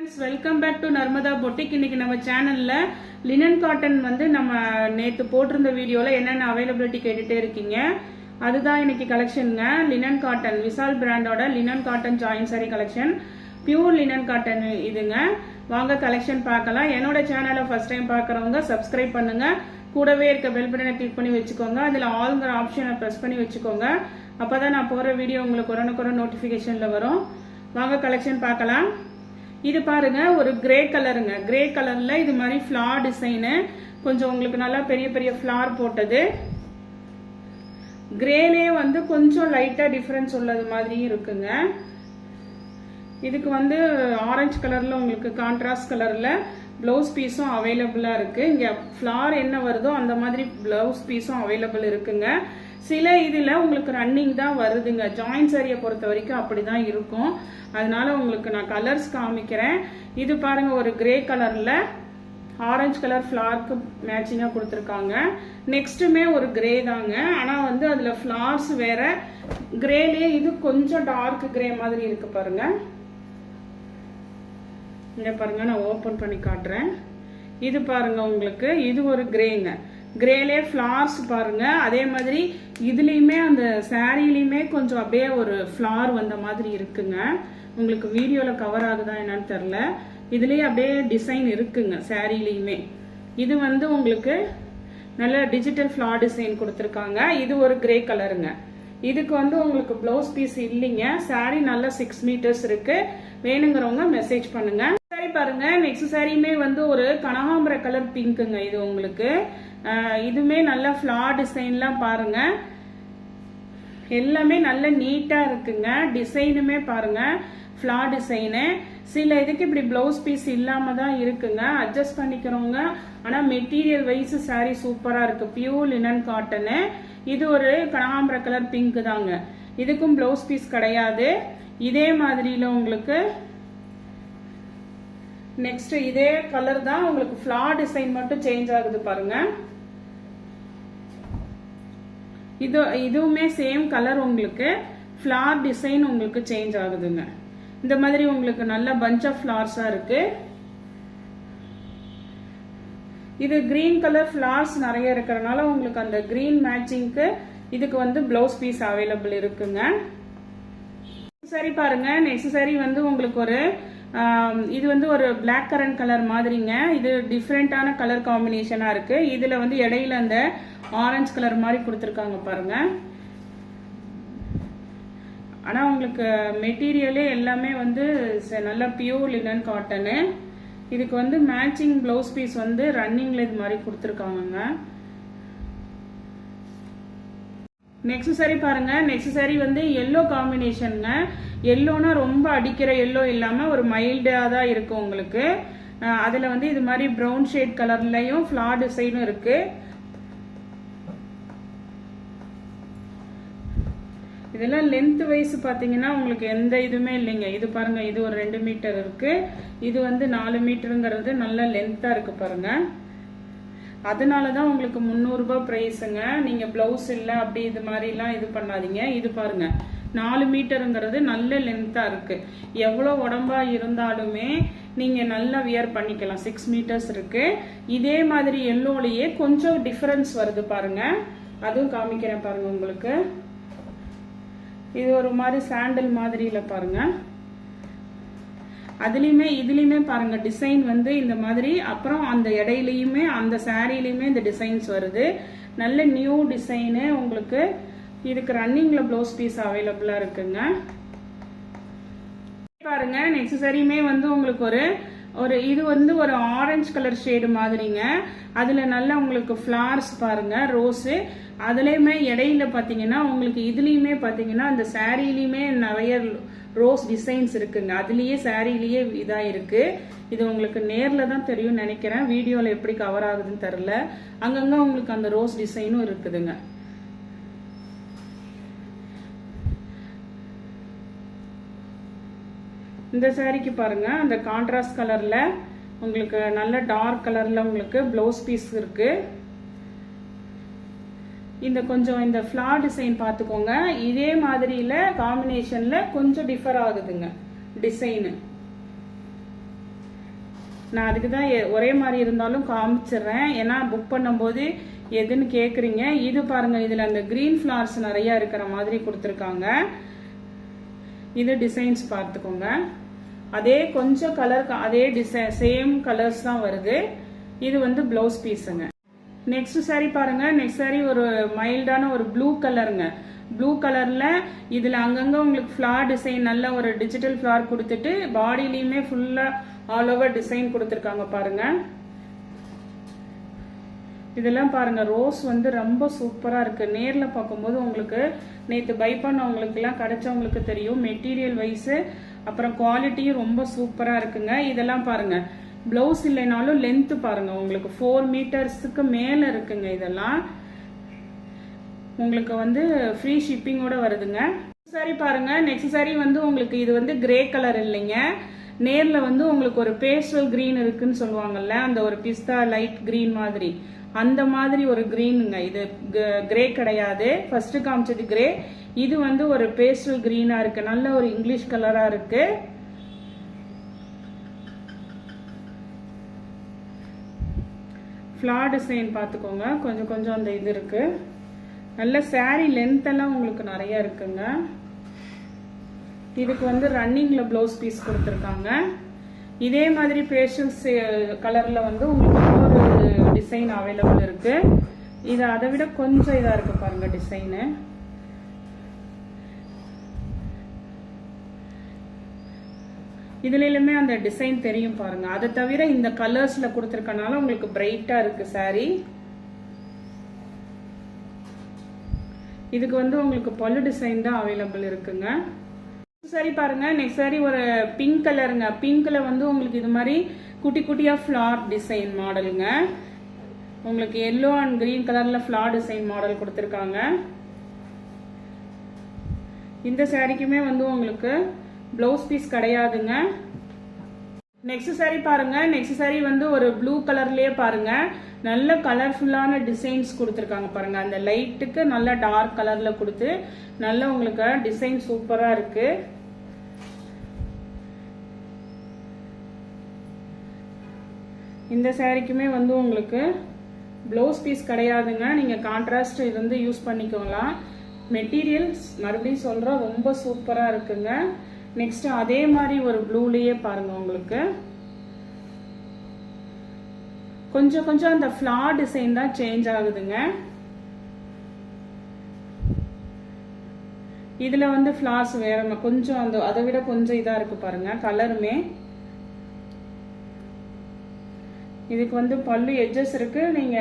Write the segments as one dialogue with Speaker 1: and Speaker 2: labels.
Speaker 1: Welcome back to Narmada boutique. இன்னைக்கு நம்ம சேனல்ல லினன் காட்டன் வந்து நம்ம நேத்து போட்டிருந்த வீடியோல என்னென்ன அவைலபிலிட்டி கேட்டுட்டே இருக்கீங்க. அதுதான் இன்னைக்கு கலெக்ஷனுங்க. லினன் காட்டன் விசால் பிராண்டோட linen cotton join sari collection, pure linen cotton இதுங்க. வாங்க கலெக்ஷன் பார்க்கலாம். என்னோட சேனலை ஃபர்ஸ்ட் டைம் பார்க்குறவங்க சப்ஸ்கிரைப் பண்ணுங்க. கூடவே இருக்க பெல் பட்டனை கிளிக் பண்ணி வச்சுக்கோங்க. அதில் ஆல்ங்கிற ஆப்ஷனை ப்ரெஸ் பண்ணி வச்சுக்கோங்க. அப்போதான் நான் போகிற வீடியோ உங்களுக்கு உடனுக்குடன் நோட்டிஃபிகேஷன்ல வரும். வாங்க கலெக்ஷன் பார்க்கலாம். இது பாருங்க, ஒரு கிரே கலருங்க. கிரே கலர்ல இது மாதிரி ஃபிளார் டிசைனு, கொஞ்சம் உங்களுக்கு நல்லா பெரிய பெரிய ஃபிளார் போட்டது. கிரேலே வந்து கொஞ்சம் லைட்டா டிஃபரன்ஸ் உள்ளது மாதிரியும் இருக்குங்க. இதுக்கு வந்து ஆரஞ்சு கலர்ல உங்களுக்கு கான்ட்ராஸ்ட் கலர்ல பிளவுஸ் பீஸும் அவைலபிளா இருக்கு. இங்க ஃபிளார் என்ன வருதோ அந்த மாதிரி பிளவுஸ் பீஸும் அவைலபிள் இருக்குங்க. சில இதுல உங்களுக்கு ரன்னிங் தான் வருதுங்க. ஜாயின் சாரியை பொறுத்த வரைக்கும் அப்படிதான் இருக்கும். அதனால உங்களுக்கு நான் கலர்ஸ் காமிக்கிறேன். இது பாருங்க, ஒரு கிரே கலர்ல ஆரஞ்சு கலர் ஃபிளார்க்கு மேட்சிங்கா கொடுத்துருக்காங்க. நெக்ஸ்ட்டுமே ஒரு கிரே தாங்க, ஆனா வந்து அதுல ஃபிளார்ஸ் வேற. கிரேலே இது கொஞ்சம் டார்க் கிரே மாதிரி இருக்கு பாருங்க. இங்க பாருங்க, நான் ஓபன் பண்ணி காட்டுறேன். இது பாருங்க உங்களுக்கு, இது ஒரு கிரேங்க. கிரேலே ஃபிளார்ஸ் பாருங்க. அதே மாதிரி இதுலயுமே அந்த சாரிலையுமே கொஞ்சம் அப்படியே ஒரு ஃபிளார் வந்த மாதிரி இருக்குங்க. உங்களுக்கு வீடியோல கவர் ஆகுதா என்னன்னு தெரியல. இதுலயே அப்படியே டிசைன் இருக்குங்க சாரிலையுமே. இது வந்து உங்களுக்கு நல்ல டிஜிட்டல் ஃபிளார் டிசைன் கொடுத்துருக்காங்க. இது ஒரு கிரே கலருங்க. இதுக்கு வந்து உங்களுக்கு பிளவுஸ் பீஸ் இல்லைங்க. சாரி நல்ல 6 மீட்டர்ஸ் இருக்கு. வேணுங்கிறவங்க மெசேஜ் பண்ணுங்க. சாரி பாருங்க, நெக்ஸ்ட் சாரியுமே வந்து ஒரு கனகாம்பர கலர் பிங்க்குங்க. இது உங்களுக்கு இதுமே நல்ல ஃபிளார் டிசைன்லாம் பாருங்க. எல்லாமே நல்ல நீட்டா இருக்குங்க. டிசைனுமே பாருங்க ஃபிளார் டிசைனு. சில இதுக்கு இப்படி பிளவுஸ் பீஸ் இல்லாம தான் இருக்குங்க. அட்ஜஸ்ட் பண்ணிக்கிறவங்க. ஆனா மெட்டீரியல் வைஸ் சாரி சூப்பரா இருக்கு. Pure linen cotton. இது ஒரு கனகாம்பர கலர் பிங்க் தாங்க. இதுக்கும் பிளவுஸ் பீஸ் கிடையாது. இதே மாதிரில உங்களுக்கு நெக்ஸ்ட் இதே கலர் தான், உங்களுக்கு ஃபிளார் டிசைன் மட்டும் சேஞ்ச் ஆகுது பாருங்க. இதுவுமே சேம் கலர், உங்களுக்கு ஃபிளார் டிசைன் உங்களுக்கு சேஞ்ச் ஆகுதுங்க. இந்த மாதிரி உங்களுக்கு நல்ல பஞ்ச் ஆஃப் ஃபிளார்ஸா இருக்கு. இது கிரீன் கலர் ஃபிளார்ஸ் நிறைய இருக்கிறதுனால உங்களுக்கு அந்த கிரீன் மேட்சிங்க்கு இதுக்கு வந்து பிளவுஸ் பீஸ் அவைலபிள் இருக்குங்க. சரி பாருங்க, நெக்ஸ்ட் சாரி வந்து உங்களுக்கு ஒரு இது வந்து ஒரு பிளாக் கரண்ட் கலர் மாதிரிங்க. இது டிஃப்ரெண்டான கலர் காம்பினேஷனா இருக்கு. இதுல வந்து இடையில அந்த ஆரஞ்சு கலர் மாதிரி கொடுத்துருக்காங்க பாருங்க. ஆனா உங்களுக்கு மெட்டீரியலே எல்லாமே வந்து நல்ல பியூர் லினன் காட்டனு. இதுக்கு வந்து மேட்சிங் பிளவுஸ் பீஸ் வந்து ரன்னிங்ல இது மாதிரி கொடுத்துருக்காங்க. நெக்ஸ்ட் சாரி பாருங்க. நெக்ஸ்ட் சாரி வந்து எல்லோ காம்பினேஷனுங்க. எல்லோனா ரொம்ப அடிக்கிற எல்லோ இல்லாம ஒரு மைல்டா தான் இருக்கு உங்களுக்கு. அதுல வந்து இது மாதிரி பிரவுன் ஷேட் கலர்லயும் ஃபிளார் டிசைனும் இருக்கு. இதெல்லாம் லென்த் வைஸ் பாத்தீங்கன்னா உங்களுக்கு எந்த இதுவுமே இல்லைங்க. இது பாருங்க, இது ஒரு 2 மீட்டர் இருக்கு. இது வந்து 4 மீட்டருங்கிறது நல்ல லென்த்தா இருக்கு பாருங்க. அதனாலதான் உங்களுக்கு 300 ரூபாய் பிரைஸுங்க. நீங்க பிளவுஸ் இல்ல அப்படி இது மாதிரி எல்லாம் இது பண்ணாதீங்க. இது பாருங்க, 4 மீட்டருங்கிறது நல்ல லென்த்தா இருக்கு. எவ்வளவு உடம்பா இருந்தாலுமே நீங்க நல்லா வியர் பண்ணிக்கலாம். 6 மீட்டர்ஸ் இருக்கு. இதே மாதிரி எல்லோலயே கொஞ்சம் டிஃபரன்ஸ் வருது பாருங்க. அதுவும் காமிக்கிறேன் பாருங்க உங்களுக்கு. இது ஒரு மாதிரி சாண்டல் மாதிரில பாருங்க. அதுலயுமே இதுலயுமே பாருங்க டிசைன் வந்து இந்த மாதிரி. அப்புறம் அந்த இடையிலயுமே அந்த சாரிலையுமே இந்த டிசைன்ஸ் வருது. நல்ல நியூ டிசைனு உங்களுக்கு. இதுக்கு ரன்னிங்ல பிளவுஸ் பீஸ் அவைலபிளா இருக்குங்க. பாருங்க, நெக்ஸ்ட் சாரியுமே வந்து உங்களுக்கு ஒரு இது வந்து ஒரு ஆரஞ்சு கலர் ஷேடு மாதிரிங்க. அதுல நல்லா உங்களுக்கு ஃபிளார்ஸ் பாருங்க, ரோஸ். அதுலயுமே இடையில பாத்தீங்கன்னா உங்களுக்கு இதுலயுமே பாத்தீங்கன்னா அந்த சாரிலையுமே நிறைய ரோஸ் டிசைன்ஸ் இருக்குங்க. அதுலயே சாரிலேயே இதா இருக்கு. இது உங்களுக்கு நேர்ல தான் தெரியும் நினைக்கிறேன். வீடியோல எப்படி கவர் ஆகுதுன்னு தெரியல. அங்கங்க உங்களுக்கு அந்த ரோஸ் டிசைனும் இருக்குதுங்க. இந்த சாரிக்கு பாருங்க, அந்த கான்ட்ராஸ்ட் கலர்ல உங்களுக்கு நல்ல டார்க் கலர்ல உங்களுக்கு பிளவுஸ் பீஸ் இருக்கு. இந்த கொஞ்சம் இந்த ஃபிளார் டிசைன் பார்த்துக்கோங்க. இதே மாதிரில காம்பினேஷன்ல கொஞ்சம் டிஃபர் ஆகுதுங்க டிசைனு. நான் அதுக்கு தான் ஒரே மாதிரி இருந்தாலும் காமிச்சிடுறேன், ஏன்னா புக் பண்ணும்போது எதுன்னு கேட்குறீங்க. இது பாருங்க, இதில் அந்த க்ரீன் ஃப்ளவர்ஸ் நிறையா இருக்கிற மாதிரி கொடுத்துருக்காங்க. இது டிசைன்ஸ் பார்த்துக்கோங்க. அதே கொஞ்சம் கலர், அதே டிசைன் சேம் கலர்ஸ் தான் வருது. இது வந்து ப்ளவுஸ் பீஸுங்க. நெக்ஸ்ட் சாரி பாருங்க. நெக்ஸ்ட் சாரி ஒரு மைல்டான ஒரு ப்ளூ கலருங்க. ப்ளூ கலர்ல இதுல அங்கங்க உங்களுக்கு ஃபிளார் டிசைன், நல்ல ஒரு டிஜிட்டல் ஃபிளார் கொடுத்துட்டு பாடியிலயுமே ஃபுல்லா ஆல் ஓவர் டிசைன் கொடுத்துருக்காங்க பாருங்க. இதெல்லாம் பாருங்க, ரோஸ் வந்து ரொம்ப சூப்பரா இருக்கு. நேர்ல பார்க்கும்போது உங்களுக்கு நேற்று பை பண்ணவங்களுக்கு எல்லாம் கிடைச்சவங்களுக்கு தெரியும். மெட்டீரியல் வைஸ் அப்புறம் குவாலிட்டியும் ரொம்ப சூப்பரா இருக்குங்க. இதெல்லாம் பாருங்க, பிளவுஸ் இல்லைனாலும் லென்த் பாருங்க, உங்களுக்கு 4 மீட்டர்ஸுக்கு மேல இருக்குங்க. இதெல்லாம் உங்களுக்கு வந்து ஃப்ரீ ஷிப்பிங்கோட வருதுங்க. சாரி பாருங்க. நெக்ஸ்ட் சாரி வந்து உங்களுக்கு இது வந்து கிரே கலர் இல்லைங்க, நேர்ல வந்து உங்களுக்கு ஒரு பேஸ்டல் கிரீன் இருக்குன்னு சொல்லுவாங்கல்ல, அந்த ஒரு பிஸ்தா லைட் கிரீன் மாதிரி, அந்த மாதிரி ஒரு கிரீனுங்க. இது கிரே கிடையாது, ஃபர்ஸ்ட் காமிச்சது கிரே. இது வந்து ஒரு பேஸ்டல் கிரீனா இருக்கு, நல்ல ஒரு இங்கிலீஷ் கலரா இருக்கு. ஃபிளார் டிசைன் பார்த்துக்கோங்க, கொஞ்சம் கொஞ்சம் அந்த இது இருக்கு. நல்ல சாரி லென்த் எல்லாம் உங்களுக்கு நிறைய இருக்குங்க. இதுக்கு வந்து ரன்னிங்ல ப்ளவுஸ் பீஸ் கொடுத்துருக்காங்க. இதே மாதிரி பேஸ்டல் கலர்ல வந்து உங்களுக்கு ஒரு டிசைன் அவைலபிள் இருக்கு. இது அதை விட கொஞ்சம் இதா இருக்கு பாருங்க டிசைனு. இதுலயுமே அந்த டிசைன் தெரியும் பாருங்க. அதை தவிர இந்த கலர்ஸ்ல கொடுத்துருக்கனால உங்களுக்கு பிரைட்டா இருக்கு சாரி. இதுக்கு வந்து உங்களுக்கு பல்லு டிசைன் தான் அவைலபிள் இருக்குங்க. சரி பாருங்க. நெக்ஸ்ட் சாரி ஒரு பிங்க் கலருங்க. பிங்க்ல வந்து உங்களுக்கு இது மாதிரி குட்டி குட்டியா ஃபிளார் டிசைன் மாடலுங்க. உங்களுக்கு எல்லோ அண்ட் கிரீன் கலர்ல ஃபிளார் டிசைன் மாடல் கொடுத்துருக்காங்க. இந்த சாரிக்குமே வந்து உங்களுக்கு பிளவுஸ் பீஸ் கிடையாதுங்க. நெக்ஸ்ட் சாரி பாருங்க. நெக்ஸ்ட் சாரி வந்து ஒரு ப்ளூ கலர்லயே பாருங்க, நல்ல கலர்ஃபுல்லான டிசைன்ஸ் கொடுத்துருக்காங்க பாருங்க. அந்த லைட்டுக்கு நல்ல டார்க் கலர்ல கொடுத்து நல்ல உங்களுக்கு டிசைன் சூப்பரா இருக்கு. இந்த சாரிக்குமே வந்து உங்களுக்கு பிளவுஸ் பீஸ் கிடையாதுங்க, நீங்க கான்ட்ராஸ்ட் இருந்து யூஸ் பண்ணிக்கலாம். மெட்டீரியல்ஸ் மறுபடியும் சொல்றேன், ரொம்ப சூப்பரா இருக்குங்க. நெக்ஸ்ட் அதே மாதிரி ஒரு ப்ளூலயே பாருங்க, உங்களுக்கு கொஞ்சம் கொஞ்சம் அந்த ஃபிளார் டிசைன் தான் சேஞ்ச் ஆகுதுங்க. இதுல வந்து ஃபிளார்ஸ் வேற கொஞ்சம் அந்த அதை விட கொஞ்சம் இதா இருக்கு பாருங்க கலருமே. இதுக்கு வந்து பல்லு எட்ஜஸ் இருக்கு, நீங்க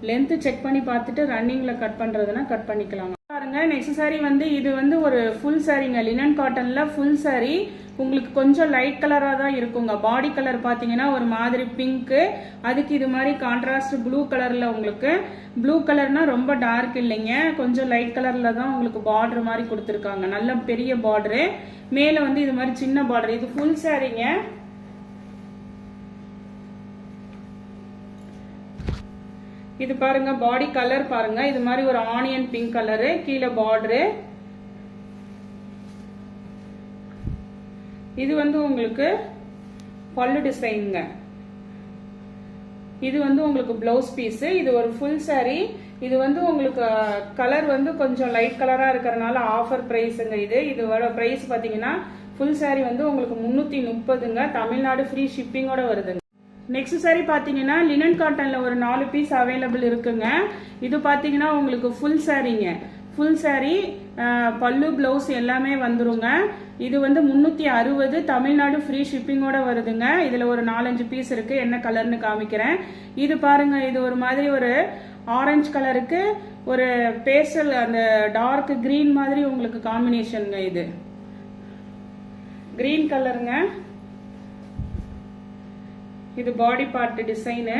Speaker 1: லென்த் செக் பண்ணி பார்த்துட்டு ரன்னிங்ல கட் பண்றதுன்னா கட் பண்ணிக்கலாம் பாருங்க. நெக்ஸ்ட் சாரி வந்து இது வந்து ஒரு ஃபுல் சாரிங்க, லினன் காட்டன்ல ஃபுல் சாரி. உங்களுக்கு கொஞ்சம் லைட் கலரா தான் இருக்குங்க. பாடி கலர் பாத்தீங்கன்னா ஒரு மாதிரி பிங்க், அதுக்கு இது மாதிரி கான்ட்ராஸ்ட் ப்ளூ கலர்ல. உங்களுக்கு ப்ளூ கலர்னா ரொம்ப டார்க் இல்லைங்க, கொஞ்சம் லைட் கலர்ல தான் உங்களுக்கு பார்டர் மாதிரி கொடுத்துருக்காங்க. நல்ல பெரிய பார்டரு, மேல வந்து இது மாதிரி சின்ன பார்டர். இது ஃபுல் சாரிங்க. இது பாருங்க பாடி கலர் பாருங்க, இது மாதிரி ஒரு ஆனியன் பிங்க் கலரு, கீழே பார்டரு. இது வந்து உங்களுக்கு பல்லு டிசைனுங்க. இது வந்து உங்களுக்கு பிளவுஸ் பீஸ். இது ஒரு ஃபுல் சாரி. இது வந்து உங்களுக்கு கலர் வந்து கொஞ்சம் லைட் கலரா இருக்கிறதுனால ஆஃபர் பிரைஸுங்க. இதோட பிரைஸ் பாத்தீங்கன்னா ஃபுல் சாரி வந்து உங்களுக்கு 330ங்க. தமிழ்நாடு ஃப்ரீ ஷிப்பிங்கோட வருதுங்க. நெக்ஸ்ட் சாரி பாத்தீங்கன்னா லினன் காட்டன்ல ஒரு 4 பீஸ் அவைலபிள் இருக்குங்க. இது பாத்தீங்கன்னா உங்களுக்கு ஃபுல் சாரிங்க. ஃபுல் சாரி பல்லு பிளவுஸ் எல்லாமே வந்துருங்க. இது வந்து 360, தமிழ்நாடு ஃப்ரீ ஷிப்பிங்கோட வருதுங்க. இதுல ஒரு 4-5 பீஸ் இருக்கு, என்ன கலர்னு காமிக்கிறேன். இது பாருங்க, இது ஒரு மாதிரி ஒரு ஆரஞ்சு கலருக்கு ஒரு பேஸ்டல் அந்த டார்க் கிரீன் மாதிரி உங்களுக்கு காம்பினேஷனுங்க. இது கிரீன் கலருங்க. இது பாடி பார்ட் டிசைனு.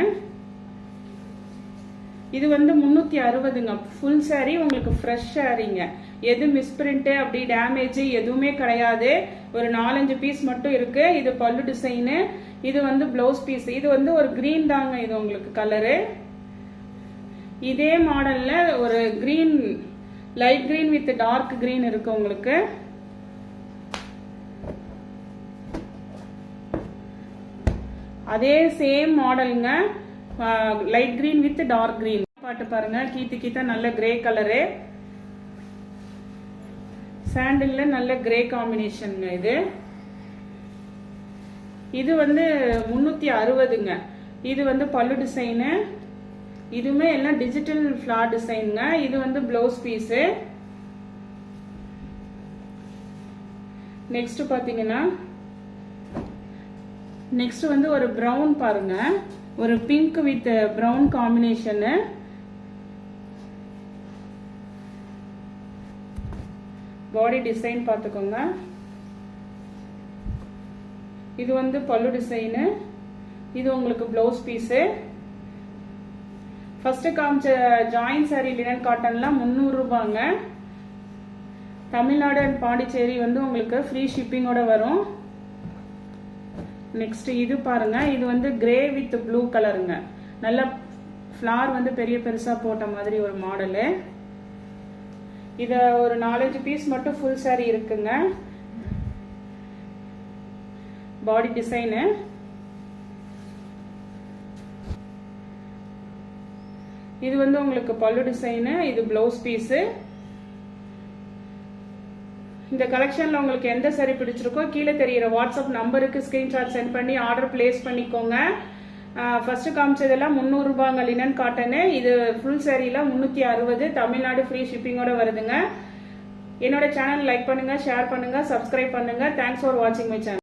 Speaker 1: இது வந்து 360ங்க. ஃபுல் சாரி உங்களுக்கு ஃப்ரெஷ் சாரிங்க. எது மிஸ்பிரிண்ட் அப்படி டேமேஜ் எதுவுமே கிடையாது. ஒரு 4-5 பீஸ் மட்டும் இருக்கு. இது பல்லு டிசைனு, இது வந்து பிளவுஸ் பீஸ். இது வந்து ஒரு கிரீன் தாங்க, இது உங்களுக்கு கலரு. இதே மாடல்ல ஒரு green, light green with dark green இருக்கு உங்களுக்கு. அதே சேம் மாடலுங்க, light green with dark green. பாட்டு பாருங்க, கீத்தா நல்ல கிரே கலரு, சாண்டில்ல நல்ல கிரே காம்பினேஷன். இது வந்து 360ங்க. இது வந்து பல்லு டிசைனு. இதுவுமே எல்லாம் டிஜிட்டல் ஃபிளார் டிசைனுங்க. இது வந்து பிளவுஸ் பீஸு. நெக்ஸ்ட் பாத்தீங்கன்னா, நெக்ஸ்ட் வந்து ஒரு பிரவுன் பாருங்க, ஒரு pink with brown combination. Body design பார்த்துக்கோங்க. இது வந்து பல்லு டிசைனு. இது உங்களுக்கு பிளவுஸ் பீஸு. ஃபர்ஸ்ட் காமிச்ச ஜாயின் சாரி லினன் காட்டன்லாம் 300 ரூபாங்க. தமிழ்நாடு அண்ட் பாண்டிச்சேரி வந்து உங்களுக்கு ஃப்ரீ ஷிப்பிங்கோட வரும். நெக்ஸ்ட் இது பாருங்க, இது வந்து கிரே வித் ப்ளூ கலருங்க. நல்ல ஃப்ளார் வந்து பெரிய பெருசா போட்ட மாதிரி ஒரு மாடலு. இத ஒரு 4-5 பீஸ் மட்டும் ஃபுல் சாரி இருக்குங்க. பாடி டிசைனு. இது வந்து உங்களுக்கு பல்லு டிசைனு. இது பிளவுஸ் பீஸு. இந்த கலெக்ஷன்ல உங்களுக்கு எந்த சாரி பிடிச்சிருக்கோ கீழே தெரியிற வாட்ஸ்அப் நம்பருக்கு ஸ்கிரீன்ஷாட் சென்ட் பண்ணி ஆர்டர் பிளேஸ் பண்ணிக்கோங்க. ஃபர்ஸ்ட் காமிச்சதெல்லாம் 300 ரூபாங்க லினன் காட்டனு. இது ஃபுல் சாரியில 360. தமிழ்நாடு ஃப்ரீ ஷிப்பிங்கோட வருதுங்க. என்னோட சேனல் லைக் பண்ணுங்க, ஷேர் பண்ணுங்க, சப்ஸ்கிரைப் பண்ணுங்க. தேங்க்ஸ் ஃபார் வாட்சிங் மை சேனல்.